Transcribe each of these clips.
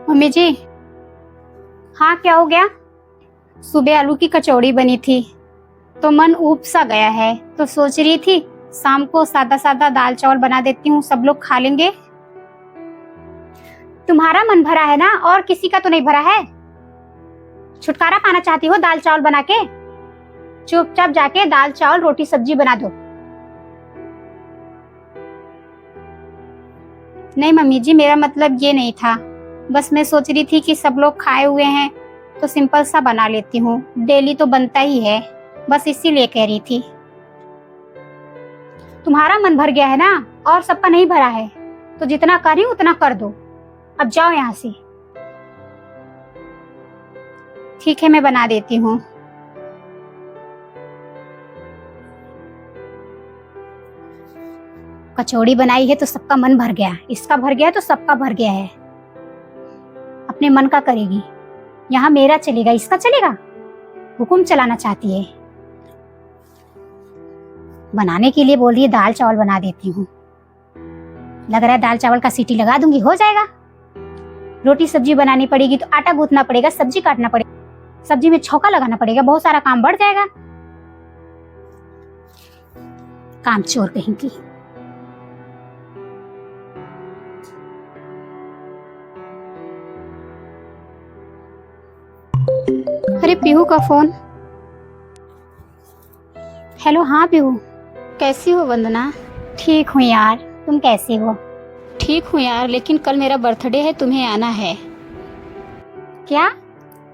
Mummy जी। हाँ, क्या हो गया? सुबह आलू की कचौड़ी बनी थी तो मन ऊब सा गया है, तो सोच रही थी शाम को सादा सादा दाल चावल बना देती हूँ, सब लोग खा लेंगे। तुम्हारा मन भरा है ना, और किसी का तो नहीं भरा है। छुटकारा पाना चाहती हो दाल चावल बना के? चुपचाप जाके दाल चावल रोटी सब्जी बना दो। नहीं मम्मी जी, मेरा मतलब ये नहीं था। बस मैं सोच रही थी कि सब लोग खाए हुए हैं तो सिंपल सा बना लेती हूँ, डेली तो बनता ही है, बस इसीलिए कह रही थी। तुम्हारा मन भर गया है ना, और सबका नहीं भरा है, तो जितना कर रही हूँ उतना कर दो। अब जाओ यहाँ से। ठीक है, मैं बना देती हूँ। कचौड़ी बनाई है तो सबका मन भर गया, इसका भर गया तो सबका भर गया है। अपने मन का करेगी, यहाँ मेरा चलेगा, इसका चलेगा? हुकुम चलाना चाहती है। बनाने के लिए बोल रही है, दाल चावल बना देती हूँ। लग रहा है दाल चावल का सीटी लगा दूंगी, हो जाएगा। रोटी सब्जी बनानी पड़ेगी तो आटा गूंथना पड़ेगा, सब्जी काटना पड़ेगा, सब्जी में छौंका लगाना पड़ेगा, बहुत सारा काम बढ़ जाएगा। काम चोर कहीं की। अरे पीहू का फोन। हेलो। हाँ पीहू, कैसी हो वंदना? ठीक हूँ यार, तुम कैसी हो? ठीक हूँ यार, लेकिन कल मेरा बर्थडे है, तुम्हें आना है। क्या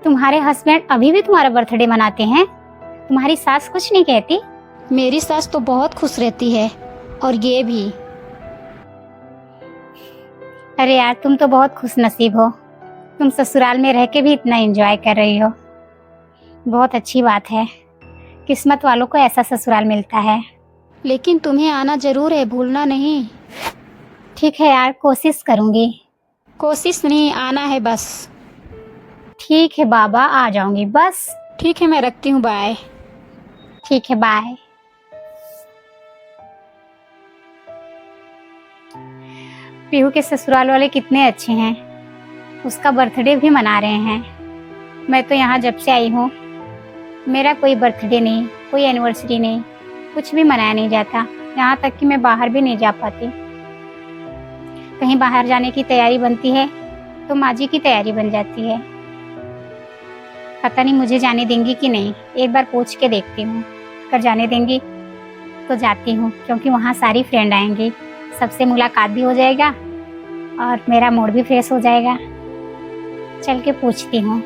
तुम्हारे हस्बैंड अभी भी तुम्हारा बर्थडे मनाते हैं? तुम्हारी सास कुछ नहीं कहती? मेरी सास तो बहुत खुश रहती है, और ये भी। अरे यार, तुम तो बहुत खुश नसीब हो, तुम ससुराल में रह के भी इतना एंजॉय कर रही हो। बहुत अच्छी बात है, किस्मत वालों को ऐसा ससुराल मिलता है। लेकिन तुम्हें आना जरूर है, भूलना नहीं। ठीक है यार, कोशिश करूंगी। कोशिश नहीं, आना है बस। ठीक है बाबा, आ जाऊंगी बस। ठीक है, मैं रखती हूँ, बाय। ठीक है, बाय। पीहू के ससुराल वाले कितने अच्छे हैं, उसका बर्थडे भी मना रहे हैं। मैं तो यहाँ जब से आई हूँ मेरा कोई बर्थडे नहीं, कोई एनिवर्सरी नहीं, कुछ भी मनाया नहीं जाता। यहाँ तक कि मैं बाहर भी नहीं जा पाती। कहीं बाहर जाने की तैयारी बनती है तो माँ जी की तैयारी बन जाती है। पता नहीं मुझे जाने देंगी कि नहीं, एक बार पूछ के देखती हूँ। अगर जाने देंगी तो जाती हूँ, क्योंकि वहाँ सारी फ्रेंड आएंगी, सबसे मुलाकात भी हो जाएगा और मेरा मूड भी फ्रेश हो जाएगा। चल के पूछती हूँ।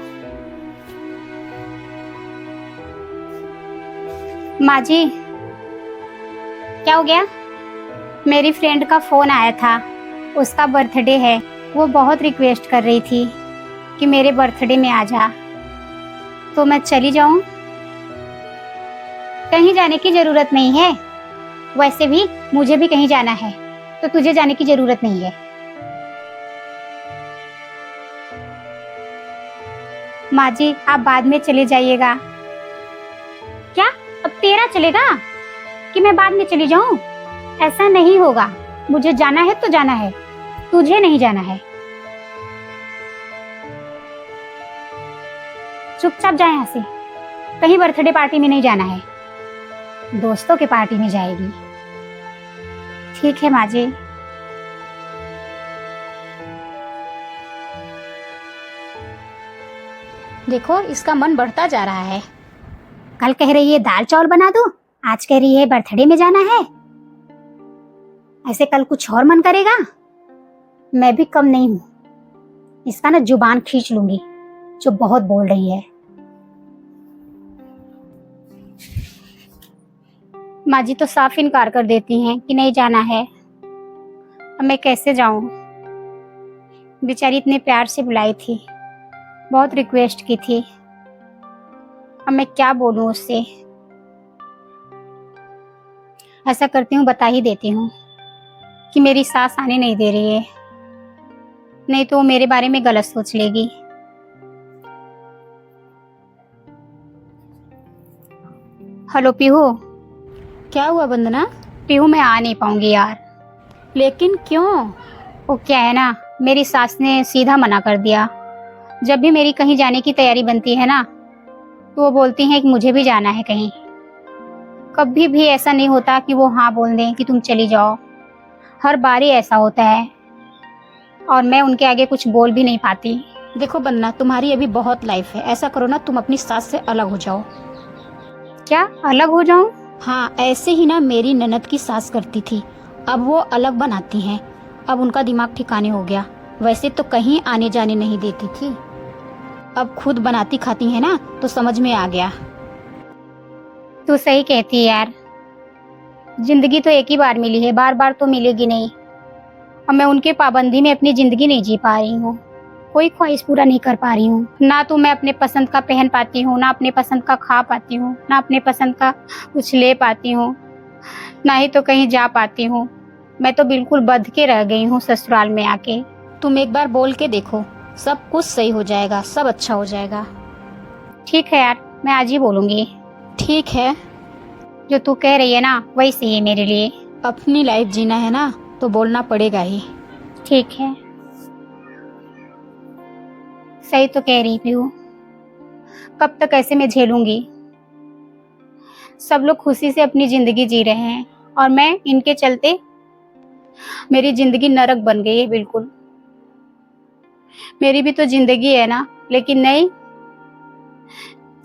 माँ जी, क्या हो गया? मेरी फ्रेंड का फोन आया था, उसका बर्थडे है, वो बहुत रिक्वेस्ट कर रही थी कि मेरे बर्थडे में आ जा। तो मैं चली जाऊं? कहीं जाने की जरूरत नहीं है, वैसे भी मुझे भी कहीं जाना है, तो तुझे जाने की जरूरत नहीं है। माँ जी, आप बाद में चले जाइएगा। क्या अब तेरा चलेगा कि मैं बाद में चली जाऊं? ऐसा नहीं होगा, मुझे जाना है तो जाना है, तुझे नहीं जाना है। चुपचाप जा यहाँ से, कहीं बर्थडे पार्टी में नहीं जाना है, दोस्तों के पार्टी में जाएगी। ठीक है माँ जी। देखो, इसका मन बढ़ता जा रहा है। कल कह रही है दाल चावल बना दो, आज कह रही है बर्थडे में जाना है। ऐसे कल कुछ और मन करेगा। मैं भी कम नहीं हूं, इसका ना जुबान खींच लूंगी, जो बहुत बोल रही है। माँ जी तो साफ इनकार कर देती हैं कि नहीं जाना है। अब मैं कैसे जाऊं? बेचारी इतने प्यार से बुलाई थी, बहुत रिक्वेस्ट की थी, अब मैं क्या बोलूं उससे? ऐसा करती हूँ, बता ही देती हूँ कि मेरी सास आने नहीं दे रही है, नहीं तो वो मेरे बारे में गलत सोच लेगी। हेलो पीहू। क्या हुआ वंदना? पीहू, मैं आ नहीं पाऊंगी यार। लेकिन क्यों? वो क्या है ना, मेरी सास ने सीधा मना कर दिया। जब भी मेरी कहीं जाने की तैयारी बनती है ना, तो वो बोलती हैं कि मुझे भी जाना है कहीं। कभी भी ऐसा नहीं होता कि वो हाँ बोल दें कि तुम चली जाओ। हर बार ही ऐसा होता है और मैं उनके आगे कुछ बोल भी नहीं पाती। देखो बन्ना, तुम्हारी अभी बहुत लाइफ है, ऐसा करो ना, तुम अपनी सास से अलग हो जाओ। क्या अलग हो जाऊं? हाँ, ऐसे ही ना मेरी ननद की सास करती थी, अब वो अलग बनाती हैं। अब उनका दिमाग ठिकाने हो गया। वैसे तो कहीं आने जाने नहीं देती थी, अब खुद बनाती खाती है ना, तो समझ में आ गया। तू सही कहती है यार, जिंदगी तो एक ही बार मिली है, बार बार तो मिलेगी नहीं। और मैं उनके पाबंदी में अपनी जिंदगी नहीं जी पा रही हूँ, कोई ख्वाहिश पूरा नहीं कर पा रही हूँ। ना तो मैं अपने पसंद का पहन पाती हूँ, ना अपने पसंद का खा पाती हूँ, ना अपने पसंद का कुछ ले पाती हूँ, ना ही तो कहीं जा पाती हूँ। मैं तो बिल्कुल बंध के रह गई हूँ ससुराल में आके। तुम एक बार बोल के देखो, सब कुछ सही हो जाएगा, सब अच्छा हो जाएगा। ठीक है यार, मैं आज ही बोलूँगी। ठीक है, जो तू कह रही है ना वही सही है मेरे लिए। अपनी लाइफ जीना है ना, तो बोलना पड़ेगा ही। ठीक है, सही तो कह रही पीहू। कब तक ऐसे मैं झेलूंगी? सब लोग खुशी से अपनी जिंदगी जी रहे हैं और मैं इनके चलते मेरी जिंदगी नरक बन गई है बिल्कुल। मेरी भी तो जिंदगी है ना, लेकिन नहीं,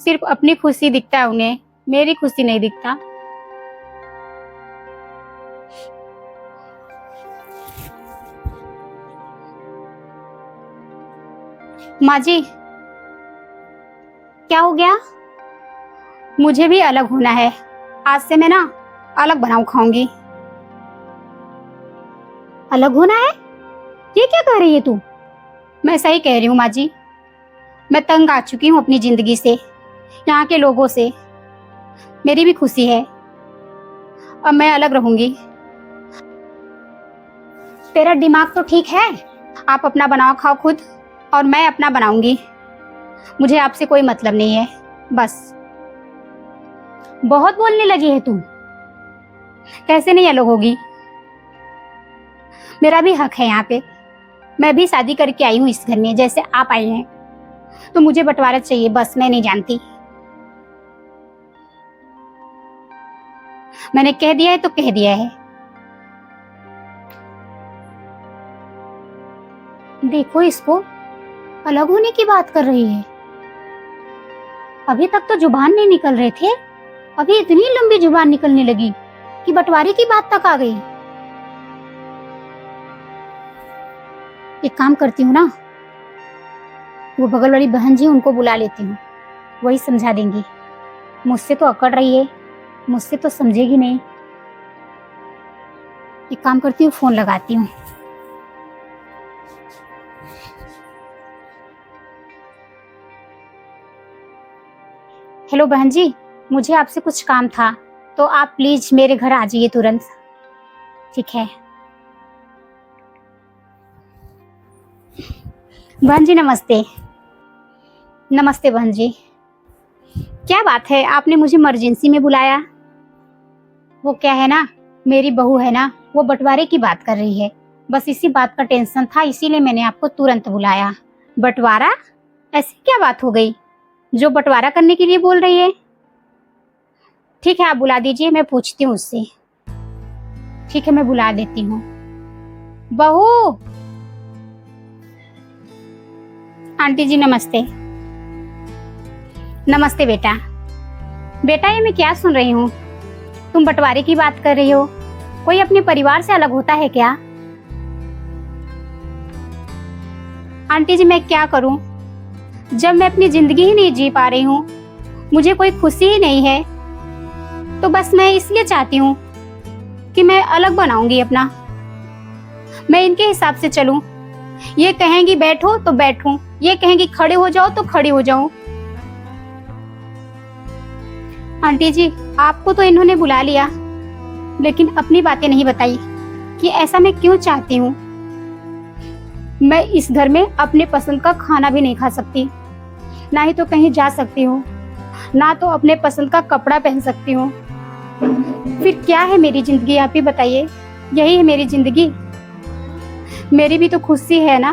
सिर्फ अपनी खुशी दिखता है उन्हें, मेरी खुशी नहीं दिखता। माँ जी, क्या हो गया? मुझे भी अलग होना है। आज से मैं ना अलग बनाऊं खाऊंगी। अलग होना है? ये क्या कह रही है तू? मैं सही कह रही हूँ माँ जी, मैं तंग आ चुकी हूँ अपनी जिंदगी से, यहाँ के लोगों से। मेरी भी खुशी है, अब मैं अलग रहूंगी। तेरा दिमाग तो ठीक है, आप अपना बनाओ खाओ खुद, और मैं अपना बनाऊंगी। मुझे आपसे कोई मतलब नहीं है, बस। बहुत बोलने लगी है तू। कैसे नहीं अलग होगी? मेरा भी हक है यहाँ पे। मैं भी शादी करके आई हूँ इस घर में, जैसे आप आई हैं, तो मुझे बंटवारा चाहिए, बस। मैं नहीं जानती, मैंने कह दिया है तो कह दिया है। देखो इसको, अलग होने की बात कर रही है। अभी तक तो जुबान नहीं निकल रहे थे, अभी इतनी लंबी जुबान निकलने लगी कि बंटवारे की बात तक आ गई। एक काम करती हूँ ना, वो बगल वाली बहन जी, उनको बुला लेती हूँ, वही समझा देंगी। मुझसे तो अकड़ रही है, मुझसे तो समझेगी नहीं। एक काम करती हूँ, फोन लगाती हूँ। हेलो बहन जी, मुझे आपसे कुछ काम था, तो आप प्लीज मेरे घर आ जाइए तुरंत। ठीक है बहन जी, नमस्ते। नमस्ते बहन जी। क्या बात है, आपने मुझे इमरजेंसी में बुलाया? वो क्या है ना, मेरी बहू है ना, वो बंटवारे की बात कर रही है, बस इसी बात का टेंशन था, इसीलिए मैंने आपको तुरंत बुलाया। बंटवारा? ऐसी क्या बात हो गई जो बंटवारा करने के लिए बोल रही है? ठीक है, आप बुला दीजिए, मैं पूछती हूँ उससे। ठीक है, मैं बुला देती हूँ। बहू। आंटी जी नमस्ते। नमस्ते बेटा। बेटा, ये मैं क्या सुन रही हूँ, तुम बंटवारे की बात कर रही हो? कोई अपने परिवार से अलग होता है क्या? आंटी जी, मैं क्या करूं, जब मैं अपनी जिंदगी ही नहीं जी पा रही हूँ, मुझे कोई खुशी ही नहीं है, तो बस मैं इसलिए चाहती हूँ कि मैं अलग बनाऊंगी अपना। मैं इनके हिसाब से चलूं, ये कहेंगी बैठो तो बैठूं, ये कहेंगी खड़े हो जाओ तो खड़े हो जाऊं। आंटी जी, आपको तो इन्होंने बुला लिया, लेकिन अपनी बातें नहीं बताई कि ऐसा मैं क्यों चाहती हूँ। मैं इस घर में अपने पसंद का खाना भी नहीं खा सकती, ना ही तो कहीं जा सकती हूँ, ना तो अपने पसंद का कपड़ा पहन सकती हूँ। फिर क्या है मेरी जिंदगी, आप ही बताइए। यही है मेरी जिंदगी? मेरी भी तो खुशी है ना।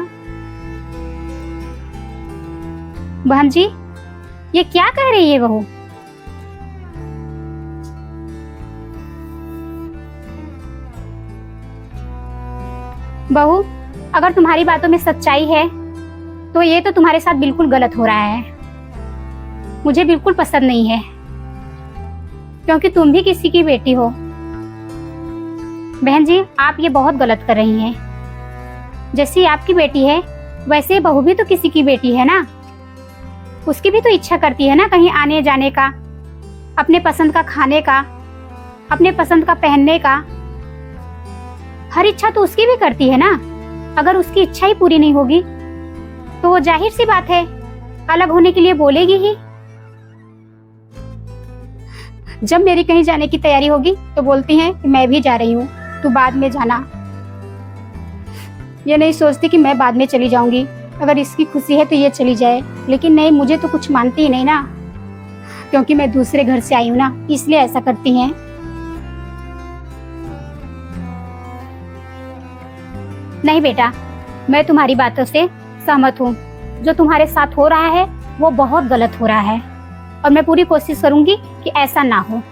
बहन जी, ये क्या कह रही है बहू? बहू, अगर तुम्हारी बातों में सच्चाई है तो ये तो तुम्हारे साथ बिल्कुल गलत हो रहा है। मुझे बिल्कुल पसंद नहीं है, क्योंकि तुम भी किसी की बेटी हो। बहन जी, आप ये बहुत गलत कर रही हैं। जैसी आपकी बेटी है वैसे बहू भी तो किसी की बेटी है ना। उसकी भी तो इच्छा करती है ना कहीं आने जाने का, अपने पसंद का खाने का, अपने पसंद का पहनने का। हर इच्छा तो उसकी भी करती है ना। अगर उसकी इच्छा ही पूरी नहीं होगी तो वो जाहिर सी बात है अलग होने के लिए बोलेगी ही। जब मेरी कहीं जाने की तैयारी होगी तो बोलती हैं कि मैं भी जा रही हूँ, तू बाद में जाना। ये नहीं सोचती कि मैं बाद में चली जाऊंगी, अगर इसकी खुशी है तो ये चली जाए। लेकिन नहीं, मुझे तो कुछ मानती ही नहीं ना, क्योंकि मैं दूसरे घर से आई हूँ ना, इसलिए ऐसा करती हैं। नहीं बेटा, मैं तुम्हारी बातों से सहमत हूँ। जो तुम्हारे साथ हो रहा है वो बहुत गलत हो रहा है, और मैं पूरी कोशिश करूंगी कि ऐसा ना हो।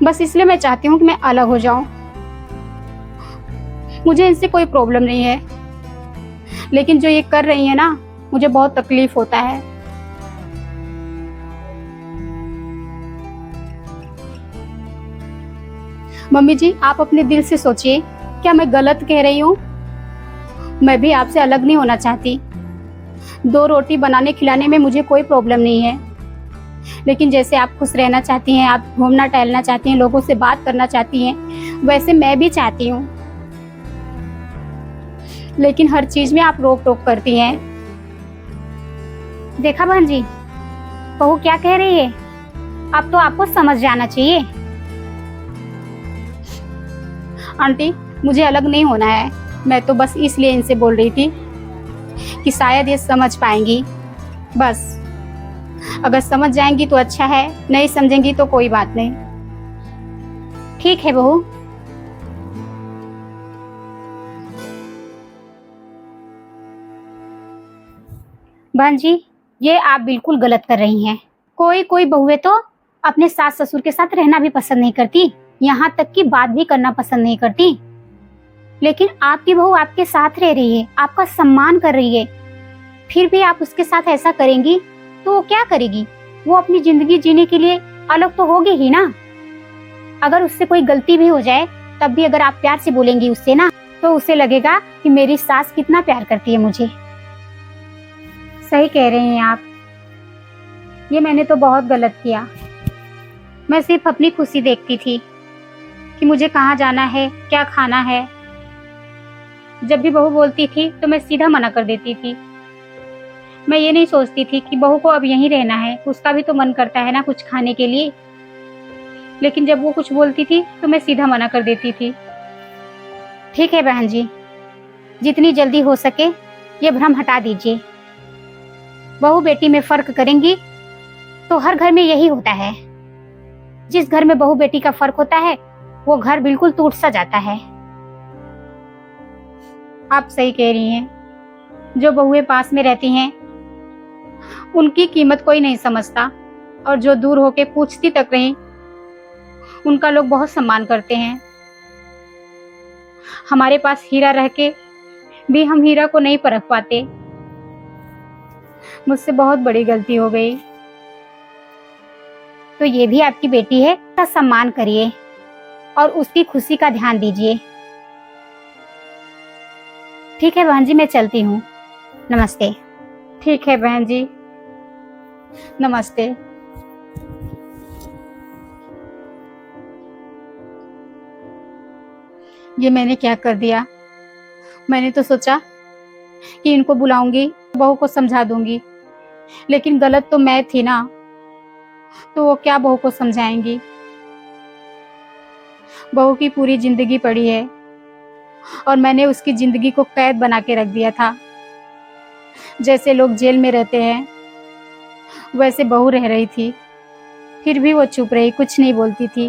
बस इसलिए मैं चाहती हूँ कि मैं अलग हो जाऊं। मुझे इनसे कोई प्रॉब्लम नहीं है, लेकिन जो ये कर रही है ना, मुझे बहुत तकलीफ होता है। मम्मी जी, आप अपने दिल से सोचिए, क्या मैं गलत कह रही हूँ? मैं भी आपसे अलग नहीं होना चाहती। 2 रोटी बनाने खिलाने में मुझे कोई प्रॉब्लम नहीं है, लेकिन जैसे आप खुश रहना चाहती हैं, आप घूमना टहलना चाहती हैं, लोगों से बात करना चाहती हैं, वैसे मैं भी चाहती हूँ। लेकिन हर चीज में आप रोक टोक करती हैं। देखा बहन जी, बहू क्या कह रही है? अब तो आपको समझ जाना चाहिए। आंटी, मुझे अलग नहीं होना है। मैं तो बस इसलिए इनसे बोल रही थी कि शायद ये समझ पाएंगी। बस अगर समझ जाएंगी तो अच्छा है, नहीं समझेंगी तो कोई बात नहीं। ठीक है बहू। बहन जी, ये आप बिल्कुल गलत कर रही हैं। कोई कोई बहुएं तो अपने सास ससुर के साथ रहना भी पसंद नहीं करती, यहाँ तक कि बात भी करना पसंद नहीं करती। लेकिन आपकी बहू आपके साथ रह रही है, आपका सम्मान कर रही है, फिर भी आप उसके साथ ऐसा करेंगी तो वो क्या करेगी? वो अपनी जिंदगी जीने के लिए अलग तो होगी ही ना। अगर उससे कोई गलती भी हो जाए तब भी अगर आप प्यार से बोलेंगी उससे ना, तो उसे लगेगा कि मेरी सास कितना प्यार करती है मुझे। सही कह रहे हैं आप, ये मैंने तो बहुत गलत किया। मैं सिर्फ अपनी खुशी देखती थी कि मुझे कहाँ जाना है, क्या खाना है। जब भी बहू बोलती थी तो मैं सीधा मना कर देती थी। मैं ये नहीं सोचती थी कि बहू को अब यहीं रहना है, उसका भी तो मन करता है ना कुछ खाने के लिए। लेकिन जब वो कुछ बोलती थी तो मैं सीधा मना कर देती थी। ठीक है बहन जी, जितनी जल्दी हो सके ये भ्रम हटा दीजिए। बहू बेटी में फर्क करेंगी तो हर घर में यही होता है। जिस घर में बहू बेटी का फर्क होता है वो घर बिल्कुल टूट सा जाता है। आप सही कह रही हैं। जो बहुएं पास में रहती हैं उनकी कीमत कोई नहीं समझता, और जो दूर होके पूछती तक रही उनका लोग बहुत सम्मान करते हैं। हमारे पास हीरा रह के भी हम हीरा को नहीं परख पाते। मुझसे बहुत बड़ी गलती हो गई। तो ये भी आपकी बेटी है, उसका सम्मान करिए और उसकी खुशी का ध्यान दीजिए। ठीक है बहन जी, मैं चलती हूँ। नमस्ते। ठीक है बहन जी, नमस्ते। ये मैंने क्या कर दिया? मैंने तो सोचा कि इनको बुलाऊंगी, बहू को समझा दूंगी, लेकिन गलत तो मैं थी ना। तो वो क्या बहू को समझाएंगी? बहू की पूरी जिंदगी पड़ी है और मैंने उसकी जिंदगी को कैद बना के रख दिया था। जैसे लोग जेल में रहते हैं वैसे बहू रह रही थी, फिर भी वो चुप रही, कुछ नहीं बोलती थी।